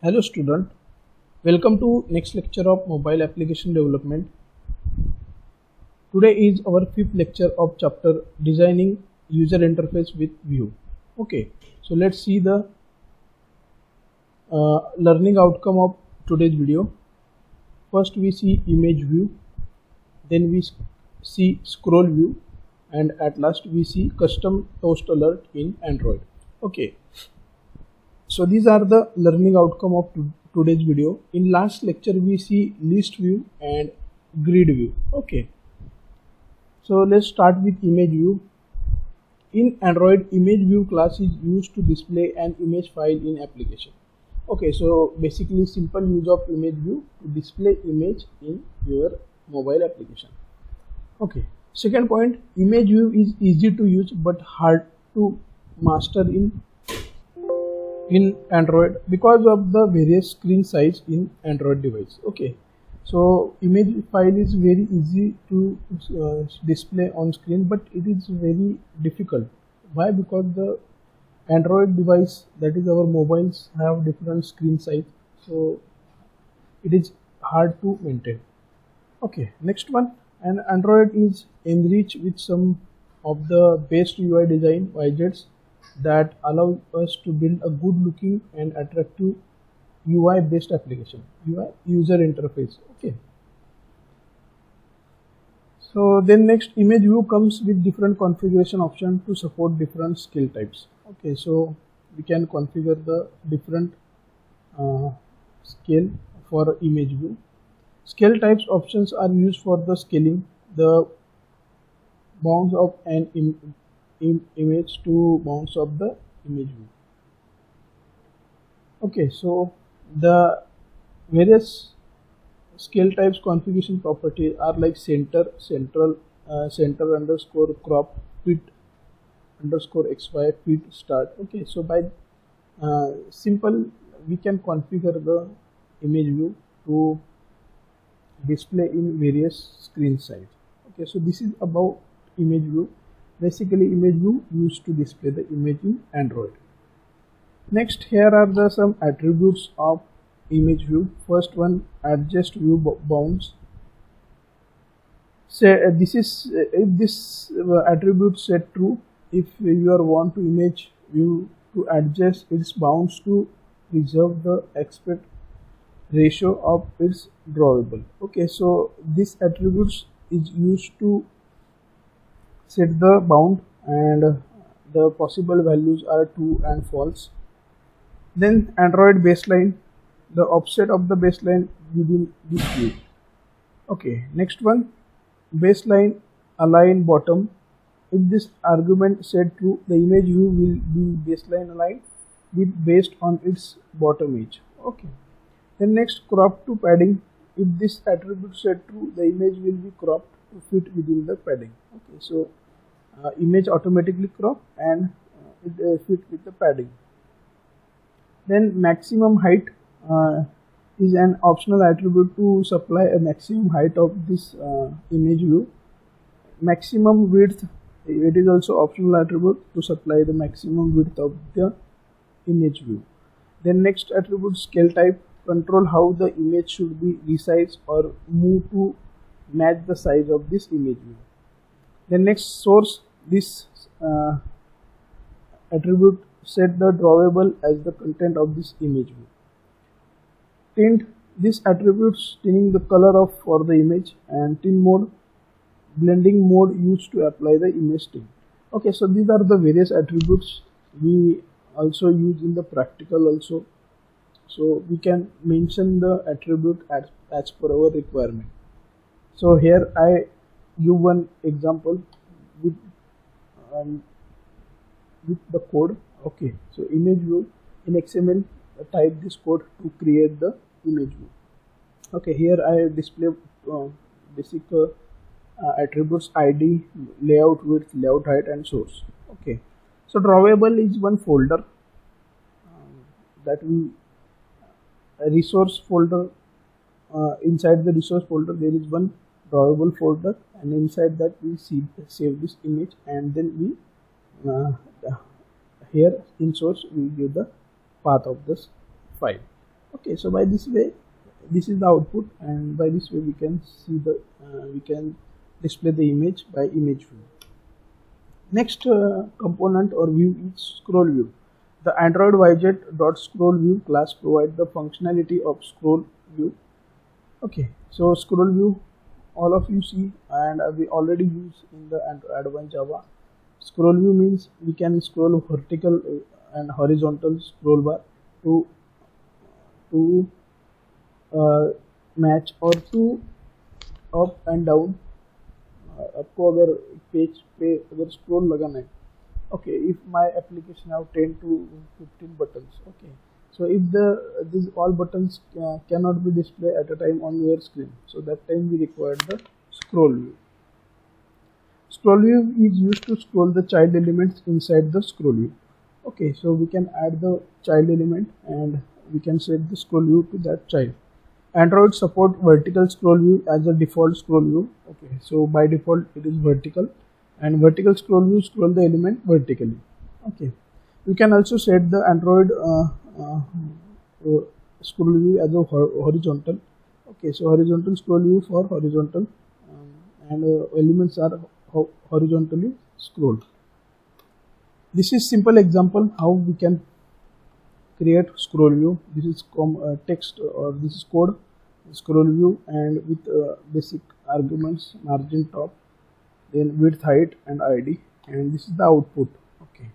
Hello student, welcome to next lecture of mobile application development. Today is our fifth lecture of chapter designing user interface with view. Okay, so let's see the learning outcome of today's video. First we see image view, then we see scroll view, and at last we see custom toast alert in Android. Okay, so these are the learning outcome of today's video. In last lecture we see list view and grid view. Okay, so let's start with image view. In Android, image view class is used to display an image file in application. Okay, so basically simple use of image view to display image in your mobile application. Okay, second point, image view is easy to use but hard to master in Android because of the various screen size in Android device. Okay, so image file is very easy to display on screen, but it is very difficult. Why? Because the Android device, that is our mobiles, have different screen size, so it is hard to maintain. Okay, next one, and Android is enriched with some of the best UI design widgets that allow us to build a good looking and attractive UI based application, UI user interface. Okay, so then next, image view comes with different configuration options to support different skill types. Okay, so we can configure the different scale for image view. Scale types options are used for the scaling the bounds of an image to bounds of the image view. Okay, so the various scale types configuration properties are like center, central, center underscore crop, fit underscore xy, fit start. Okay, so by simple we can configure the image view to display in various screen size. Okay, so this is about image view. Basically image view used to display the image in Android. Next, here are some attributes of image view. First one, adjust view bounds. Say this is if this attribute set true, if you are want to image view to adjust its bounds to preserve the aspect ratio of its drawable. Okay, so this attributes is used to set the bound, and the possible values are true and false. Then Android baseline, the offset of the baseline within this view. Okay, next one, baseline align bottom. If this argument set true, the image view will be baseline aligned with based on its bottom edge. Okay, then next, crop to padding. If this attribute set true, the image will be cropped to fit within the padding. Okay, so image automatically crop and it fit with the padding. Then maximum height is an optional attribute to supply a maximum height of this image view. Maximum width, it is also optional attribute to supply the maximum width of the image view. Then next attribute, scale type, control how the image should be resized or moved to match the size of this image view. Then next, source, this attribute set the drawable as the content of this image view. Tint, this attributes tinting the color of for the image, and tint mode, blending mode used to apply the image tint. Okay, so these are the various attributes we also use in the practical also. So we can mention the attribute as per our requirement. So here I give one example with the code. Okay, so image view in XML, type this code to create the image view. Okay, here I display basic attributes ID, layout width, layout height, and source. Okay, so drawable is one folder that we a resource folder. Inside the resource folder there is one drawable folder, and inside that we save this image, and then we here in source we give the path of this file. Okay, so by this way, this is the output, and by this way we can see the we can display the image by image view. Next component or view is scroll view. The Android widget.scrollView class provides the functionality of scroll view. Okay, so scroll view, all of you see, and we already use in the advanced Java. Scroll view means we can scroll vertical and horizontal scroll bar to match और to up and down आपको अगर page पे अगर scroll लगाना है. Okay, if my application have 10 to 15 buttons, okay, so if these all buttons cannot be displayed at a time on your screen, so that time we require the scroll view. Scroll view is used to scroll the child elements inside the scroll view. Okay, so we can add the child element and we can set the scroll view to that child. Android support vertical scroll view as a default scroll view. Okay, so by default it is vertical, and vertical scroll view scroll the element vertically. Okay, you can also set the Android scroll view as a horizontal. Okay, so horizontal scroll view for horizontal, and elements are horizontally scrolled. This is simple example how we can create scroll view. This is text, or this is code scroll view, and with basic arguments, margin top, then width, height, and ID, and this is the output. Okay,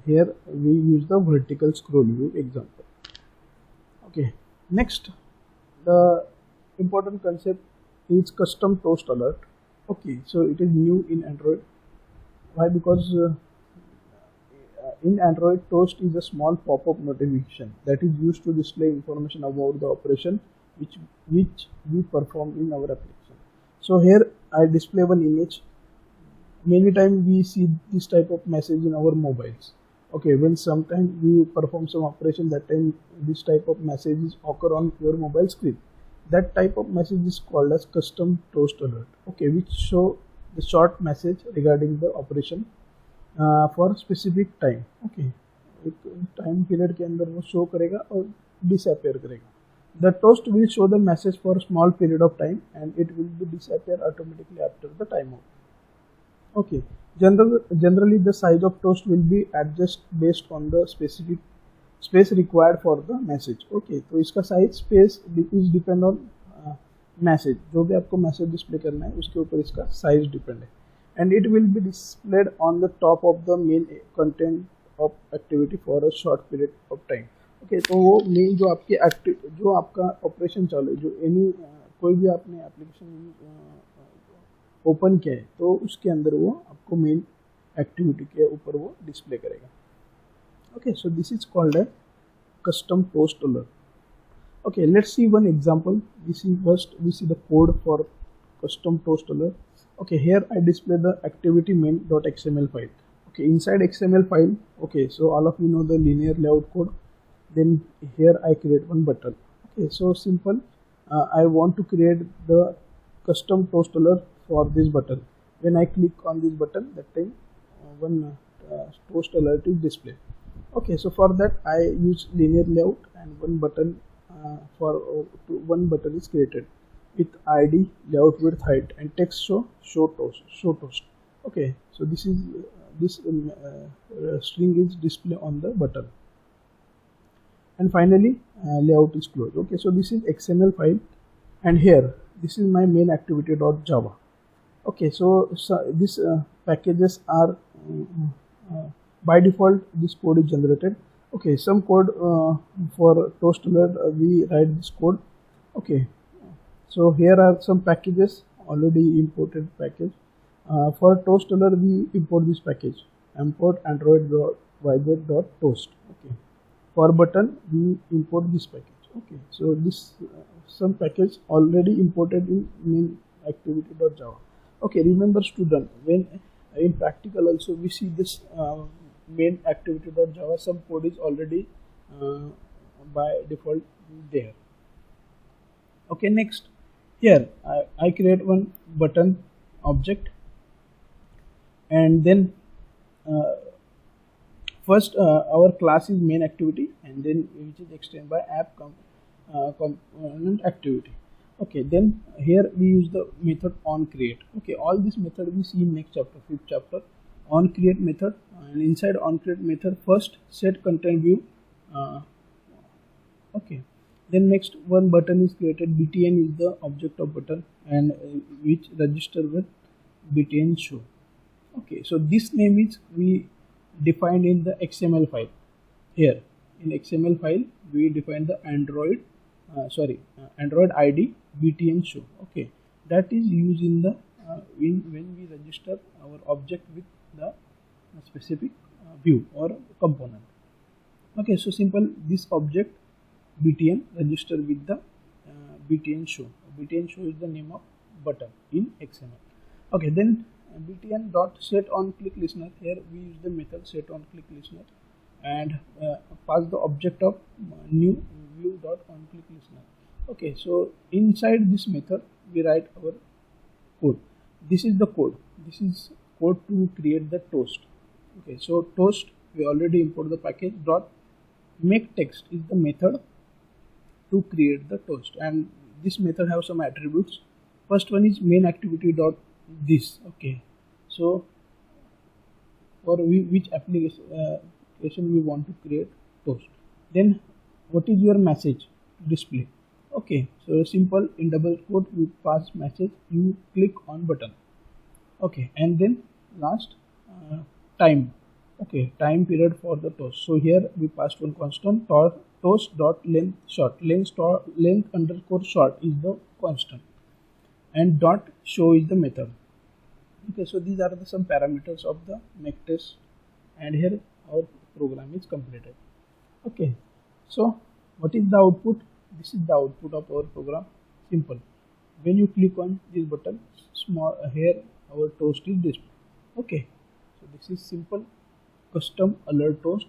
here we use the vertical scroll view example. Okay, next, the important concept is custom toast alert. Okay, so it is new in Android. Why? Because in Android, toast is a small pop-up notification that is used to display information about the operation which we perform in our application. So here I display one image. Many times we see this type of message in our mobiles. Okay, when sometimes we perform some operation, that time this type of messages occur on your mobile screen. That type of message is called as custom toast alert. Okay, which show the short message regarding the operation for specific time. Okay, एक time period के अंदर वो show करेगा और disappear करेगा. The toast will show the message for small period of time and it will be disappear automatically after the time out. Okay, generally the size of toast will be adjusted based on the specific space required for the message. Okay, तो इसका size space is depend on message. जो भी आपको message display करना है उसके ऊपर इसका साइज डिपेंड है. And it will be displayed on the top of the main content of activity for a short period of time. Okay, तो वो मेन जो आपकी जो आपका ऑपरेशन चालू है, जो कोई भी आपने एप्लीकेशन ओपन किया है, तो उसके अंदर वो आपको मेन एक्टिविटी के ऊपर वो डिस्प्ले करेगा. Okay, so this is called a custom toast alert. Okay, let's see one example. We see the code for custom toast alert. Okay, here I display the activity main.xml file. Okay, inside XML file, okay, so all of you know the linear layout code. Then here I create one button. Okay, so simple. I want to create the custom toast alert for this button. When I click on this button, that time one toast alert is displayed. Okay, so for that I use linear layout, and one button one button is created with ID, layout, width, height, and text show toast. Okay, so this string is displayed on the button, and finally layout is closed. Okay, so this is XML file, and here this is my main activity.java. Okay, so these packages are by default this code is generated. Okay, some code for toast alert we write this code. Okay, so here are some packages, already imported package. For toast alert we import this package, import android.widget.toast. Okay, for button we import this package. Okay, so this some package already imported in main activity.java. Okay, remember student, when in practical also we see this main activity.java, some code is already by default there. Okay, next, here I create one button object, and then first our class is main activity, and and then which is extended by component activity. Okay, then here we use the method on create. Okay, all this method we see in next chapter, fifth chapter, on create method. And inside on create method, first set content view. Okay, then next one button is created. btn is the object of button, and which register with btn show. Okay, so this name is we defined in the XML file. Here in XML file we define the Android Android ID btn show. Okay, that is used in the when we register our object with the specific view or component. Okay, so simple, this object btn register with the btn show. Btn show is the name of button in XML. Okay, then btn dot set on click listener. Here we use the method set on click listener and pass the object of new view dot on click listener. Okay, so inside this method we write our code. This is the code. This is code to create the toast. Okay, so toast we already import the package. Dot make text is the method to create the toast, and this method have some attributes. First one is main activity dot this. Okay, so for which application we want to create toast. Then what is your message display? Okay, so simple, in double quote we pass message, you click on button. Okay, and then last time. Okay, time period for the toast. So here we passed one constant, toast dot length short. Length underscore short is the constant, and dot show is the method. Okay, so these are some parameters of the make test, and here our program is completed. Okay, so what is the output? This is the output of our program. Simple. When you click on this button, small here our toast is displayed. Okay, so this is simple custom alert toast.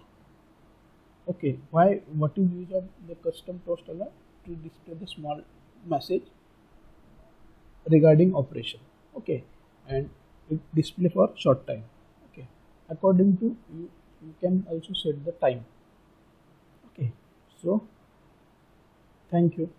Okay, what is use of the custom toast alert? To display the small message regarding operation. Okay, and it display for short time. Okay, according to you can also set the time. Okay, so thank you.